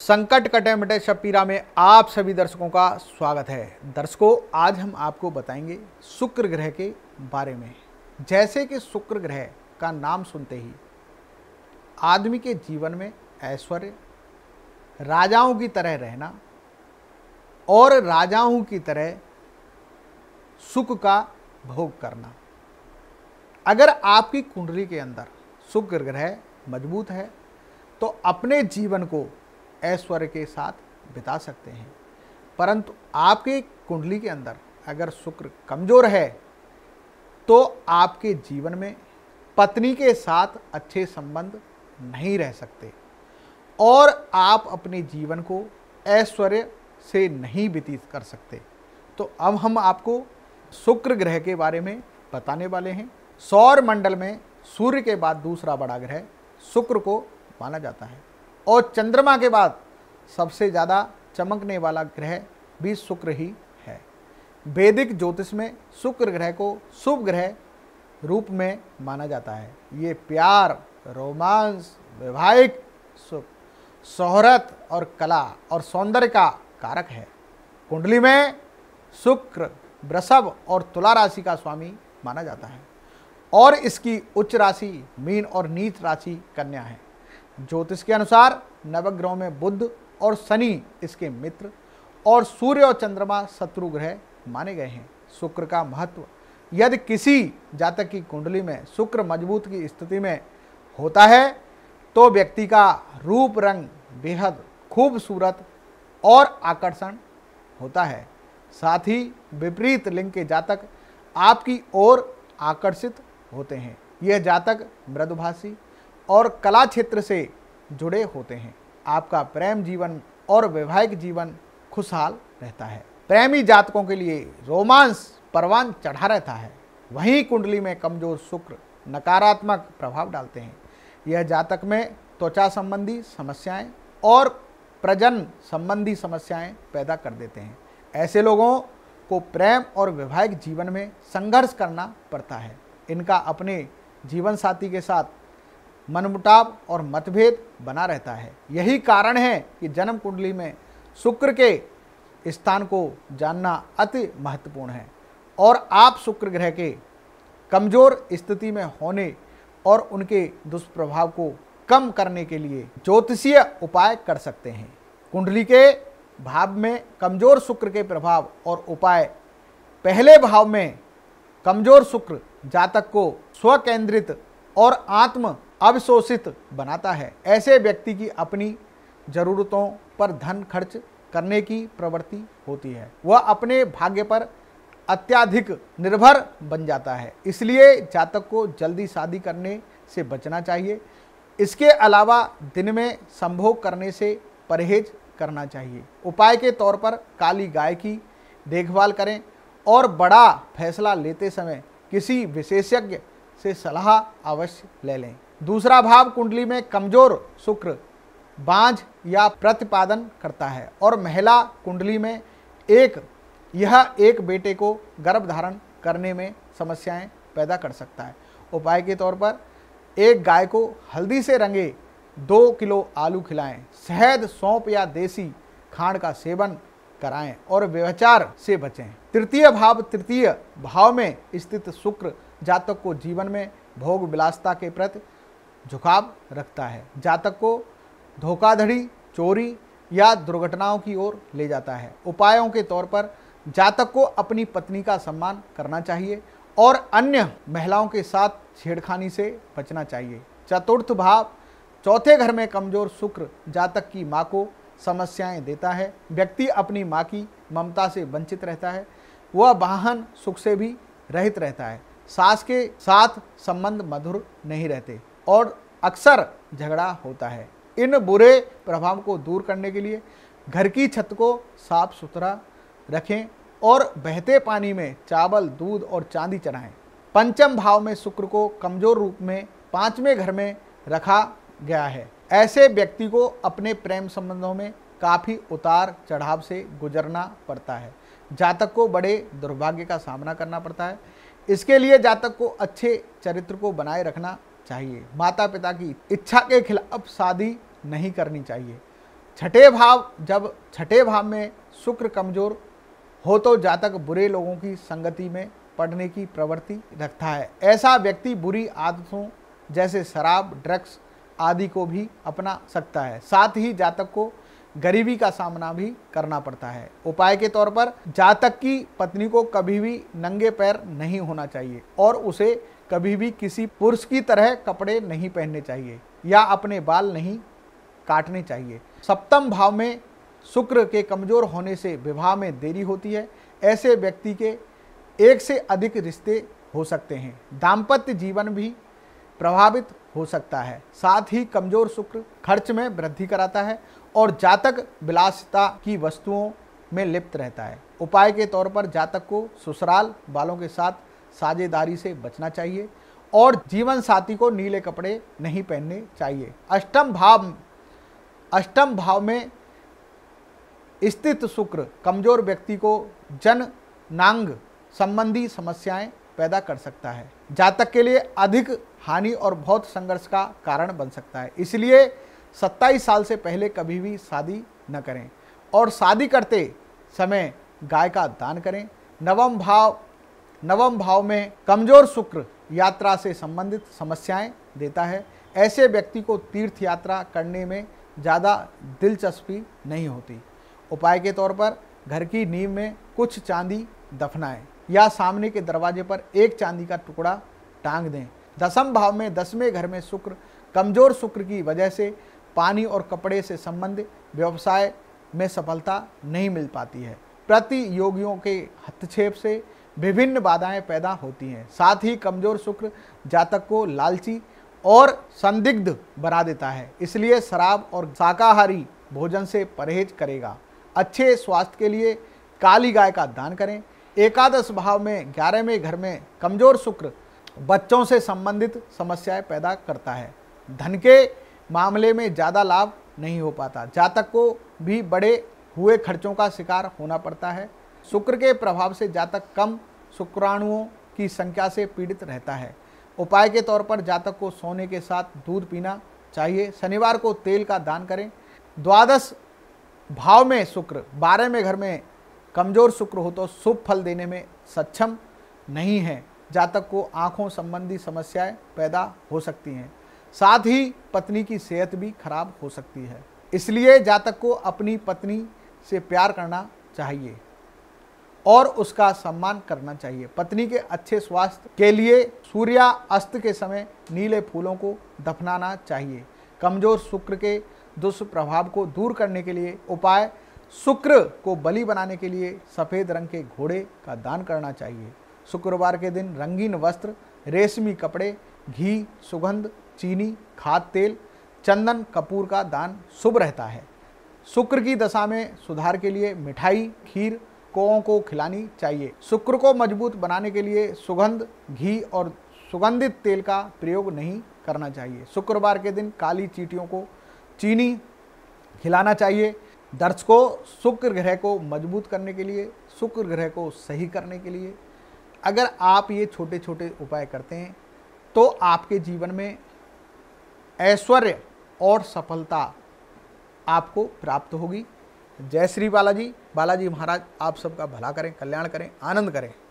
संकट कटे मिटे शबपीरा में आप सभी दर्शकों का स्वागत है। दर्शकों, आज हम आपको बताएंगे शुक्र ग्रह के बारे में। जैसे कि शुक्र ग्रह का नाम सुनते ही आदमी के जीवन में ऐश्वर्य, राजाओं की तरह रहना और राजाओं की तरह सुख का भोग करना। अगर आपकी कुंडली के अंदर शुक्र ग्रह मजबूत है तो अपने जीवन को ऐश्वर्य के साथ बिता सकते हैं, परंतु आपके कुंडली के अंदर अगर शुक्र कमजोर है तो आपके जीवन में पत्नी के साथ अच्छे संबंध नहीं रह सकते और आप अपने जीवन को ऐश्वर्य से नहीं व्यतीत कर सकते। तो अब हम आपको शुक्र ग्रह के बारे में बताने वाले हैं। सौर मंडल में सूर्य के बाद दूसरा बड़ा ग्रह शुक्र को माना जाता है और चंद्रमा के बाद सबसे ज़्यादा चमकने वाला ग्रह भी शुक्र ही है। वैदिक ज्योतिष में शुक्र ग्रह को शुभ ग्रह रूप में माना जाता है। ये प्यार, रोमांस, वैवाहिक सुख, शोहरत और कला और सौंदर्य का कारक है। कुंडली में शुक्र वृषभ और तुला राशि का स्वामी माना जाता है और इसकी उच्च राशि मीन और नीच राशि कन्या है। ज्योतिष के अनुसार नवग्रहों में बुध और शनि इसके मित्र और सूर्य और चंद्रमा शत्रु ग्रह माने गए हैं। शुक्र का महत्व, यदि किसी जातक की कुंडली में शुक्र मजबूत की स्थिति में होता है तो व्यक्ति का रूप रंग बेहद खूबसूरत और आकर्षण होता है। साथ ही विपरीत लिंग के जातक आपकी ओर आकर्षित होते हैं। यह जातक मृदुभाषी और कला क्षेत्र से जुड़े होते हैं। आपका प्रेम जीवन और वैवाहिक जीवन खुशहाल रहता है। प्रेमी जातकों के लिए रोमांस परवान चढ़ा रहता है। वहीं कुंडली में कमजोर शुक्र नकारात्मक प्रभाव डालते हैं। यह जातक में त्वचा संबंधी समस्याएं और प्रजनन संबंधी समस्याएं पैदा कर देते हैं। ऐसे लोगों को प्रेम और वैवाहिक जीवन में संघर्ष करना पड़ता है। इनका अपने जीवन साथी के साथ मनमुटाव और मतभेद बना रहता है। यही कारण है कि जन्म कुंडली में शुक्र के स्थान को जानना अति महत्वपूर्ण है और आप शुक्र ग्रह के कमजोर स्थिति में होने और उनके दुष्प्रभाव को कम करने के लिए ज्योतिषीय उपाय कर सकते हैं। कुंडली के भाव में कमजोर शुक्र के प्रभाव और उपाय। पहले भाव में कमजोर शुक्र जातक को स्वकेंद्रित और आत्म अवशोषित बनाता है। ऐसे व्यक्ति की अपनी जरूरतों पर धन खर्च करने की प्रवृत्ति होती है। वह अपने भाग्य पर अत्यधिक निर्भर बन जाता है। इसलिए जातक को जल्दी शादी करने से बचना चाहिए। इसके अलावा दिन में संभोग करने से परहेज करना चाहिए। उपाय के तौर पर काली गाय की देखभाल करें और बड़ा फैसला लेते समय किसी विशेषज्ञ से सलाह अवश्य ले लें। दूसरा भाव कुंडली में कमजोर शुक्र बांझ या प्रतिपादन करता है और महिला कुंडली में एक बेटे को गर्भ धारण करने में समस्याएं पैदा कर सकता है। उपाय के तौर पर एक गाय को हल्दी से रंगे 2 किलो आलू खिलाएं, शहद, सौंफ या देसी खांड का सेवन कराएं और व्यभिचार से बचें। तृतीय भाव में स्थित शुक्र जातक को जीवन में भोग विलासता के प्रति झुकाव रखता है। जातक को धोखाधड़ी, चोरी या दुर्घटनाओं की ओर ले जाता है। उपायों के तौर पर जातक को अपनी पत्नी का सम्मान करना चाहिए और अन्य महिलाओं के साथ छेड़खानी से बचना चाहिए। चतुर्थ भाव, चौथे घर में कमजोर शुक्र जातक की मां को समस्याएं देता है। व्यक्ति अपनी मां की ममता से वंचित रहता है। वह वाहन सुख से भी रहित रहता है। सास के साथ संबंध मधुर नहीं रहते और अक्सर झगड़ा होता है। इन बुरे प्रभाव को दूर करने के लिए घर की छत को साफ सुथरा रखें और बहते पानी में चावल, दूध और चांदी चढ़ाएं। पंचम भाव में शुक्र को कमजोर रूप में 5वें घर में रखा गया है। ऐसे व्यक्ति को अपने प्रेम संबंधों में काफ़ी उतार चढ़ाव से गुजरना पड़ता है। जातक को बड़े दुर्भाग्य का सामना करना पड़ता है। इसके लिए जातक को अच्छे चरित्र को बनाए रखना चाहिए। माता पिता की इच्छा के खिलाफ शादी नहीं करनी चाहिए। जब छठे भाव में शुक्र कमजोर हो तो जातक बुरे लोगों की संगति में पड़ने की प्रवृत्ति रखता है। ऐसा व्यक्ति बुरी आदतों जैसे शराब, ड्रग्स आदि को भी अपना सकता है। साथ ही जातक को गरीबी का सामना भी करना पड़ता है। उपाय के तौर पर जातक की पत्नी को कभी भी नंगे पैर नहीं होना चाहिए और उसे कभी भी किसी पुरुष की तरह कपड़े नहीं पहनने चाहिए या अपने बाल नहीं काटने चाहिए। सप्तम भाव में शुक्र के कमजोर होने से विवाह में देरी होती है। ऐसे व्यक्ति के एक से अधिक रिश्ते हो सकते हैं। दाम्पत्य जीवन भी प्रभावित हो सकता है। साथ ही कमजोर शुक्र खर्च में वृद्धि कराता है और जातक विलासिता की वस्तुओं में लिप्त रहता है। उपाय के तौर पर जातक को ससुराल वालों के साथ साझेदारी से बचना चाहिए और जीवन साथी को नीले कपड़े नहीं पहनने चाहिए। अष्टम भाव में स्थित शुक्र कमजोर व्यक्ति को जननांग संबंधी समस्याएं पैदा कर सकता है। जातक के लिए अधिक हानि और बहुत संघर्ष का कारण बन सकता है। इसलिए 27 साल से पहले कभी भी शादी न करें और शादी करते समय गाय का दान करें। नवम भाव में कमजोर शुक्र यात्रा से संबंधित समस्याएं देता है। ऐसे व्यक्ति को तीर्थ यात्रा करने में ज़्यादा दिलचस्पी नहीं होती। उपाय के तौर पर घर की नींव में कुछ चांदी दफनाएं या सामने के दरवाजे पर एक चांदी का टुकड़ा टांग दें। दसम भाव में 10वें घर में शुक्र कमजोर शुक्र की वजह से पानी और कपड़े से संबंधित व्यवसाय में सफलता नहीं मिल पाती है। प्रतियोगियों के हस्तक्षेप से विभिन्न बाधाएं पैदा होती हैं। साथ ही कमजोर शुक्र जातक को लालची और संदिग्ध बना देता है। इसलिए शराब और शाकाहारी भोजन से परहेज करेगा। अच्छे स्वास्थ्य के लिए काली गाय का दान करें। एकादश भाव में 11वें घर में कमजोर शुक्र बच्चों से संबंधित समस्याएं पैदा करता है। धन के मामले में ज़्यादा लाभ नहीं हो पाता। जातक को भी बड़े हुए खर्चों का शिकार होना पड़ता है। शुक्र के प्रभाव से जातक कम शुक्राणुओं की संख्या से पीड़ित रहता है। उपाय के तौर पर जातक को सोने के साथ दूध पीना चाहिए। शनिवार को तेल का दान करें। द्वादश भाव में शुक्र 12वें घर में कमजोर शुक्र हो तो शुभ फल देने में सक्षम नहीं है। जातक को आंखों संबंधी समस्याएं पैदा हो सकती हैं। साथ ही पत्नी की सेहत भी खराब हो सकती है। इसलिए जातक को अपनी पत्नी से प्यार करना चाहिए और उसका सम्मान करना चाहिए। पत्नी के अच्छे स्वास्थ्य के लिए सूर्यास्त के समय नीले फूलों को दफनाना चाहिए। कमजोर शुक्र के दुष्प्रभाव को दूर करने के लिए उपाय शुक्र को बलि बनाने के लिए सफ़ेद रंग के घोड़े का दान करना चाहिए। शुक्रवार के दिन रंगीन वस्त्र, रेशमी कपड़े, घी, सुगंध, चीनी, खाद तेल, चंदन, कपूर का दान शुभ रहता है। शुक्र की दशा में सुधार के लिए मिठाई, खीर कौओं को खिलानी चाहिए। शुक्र को मजबूत बनाने के लिए सुगंध, घी और सुगंधित तेल का प्रयोग नहीं करना चाहिए। शुक्रवार के दिन काली चींटियों को चीनी खिलाना चाहिए। दर्शकों, शुक्र ग्रह को मजबूत करने के लिए, शुक्र ग्रह को सही करने के लिए अगर आप ये छोटे छोटे उपाय करते हैं तो आपके जीवन में ऐश्वर्य और सफलता आपको प्राप्त होगी। जय श्री बालाजी। बालाजी महाराज आप सबका भला करें, कल्याण करें, आनंद करें।